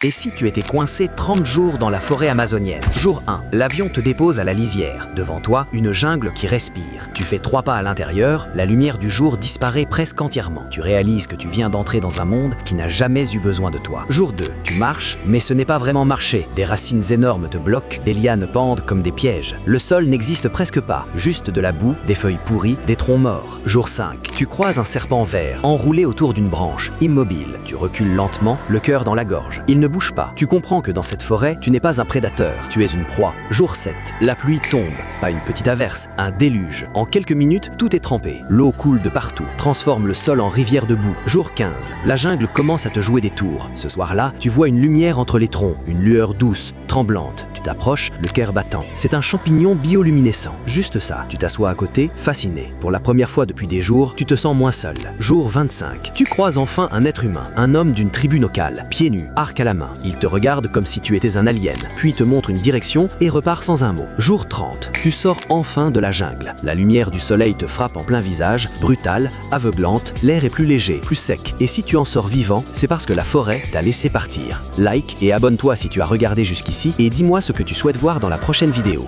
Et si tu étais coincé 30 jours dans la forêt amazonienne? Jour 1. L'avion te dépose à la lisière. Devant toi, une jungle qui respire. Tu fais 3 pas à l'intérieur, la lumière du jour disparaît presque entièrement. Tu réalises que tu viens d'entrer dans un monde qui n'a jamais eu besoin de toi. Jour 2. Tu marches, mais ce n'est pas vraiment marcher. Des racines énormes te bloquent, des lianes pendent comme des pièges. Le sol n'existe presque pas, juste de la boue, des feuilles pourries, des troncs morts. Jour 5. Tu croises un serpent vert, enroulé autour d'une branche, immobile. Tu recules lentement, le cœur dans la gorge. Il ne bouge pas. Tu comprends que dans cette forêt, tu n'es pas un prédateur, tu es une proie. Jour 7. La pluie tombe. Pas une petite averse, un déluge. En quelques minutes, tout est trempé. L'eau coule de partout, transforme le sol en rivière de boue. Jour 15. La jungle commence à te jouer des tours. Ce soir-là, tu vois une lumière entre les troncs, une lueur douce, tremblante. Tu t'approches, le cœur battant. C'est un champignon bioluminescent. Juste ça. Tu t'assois à côté, fasciné. Pour la première fois depuis des jours, tu te sens moins seul. Jour 25. Tu croises enfin un être humain, un homme d'une tribu locale, pieds nus, arc à la main. Il te regarde comme si tu étais un alien, puis te montre une direction et repart sans un mot. Jour 30. Tu sors enfin de la jungle. La lumière du soleil te frappe en plein visage, brutale, aveuglante, l'air est plus léger, plus sec. Et si tu en sors vivant, c'est parce que la forêt t'a laissé partir. Like et abonne-toi si tu as regardé jusqu'ici et dis-moi ce que tu souhaites voir dans la prochaine vidéo.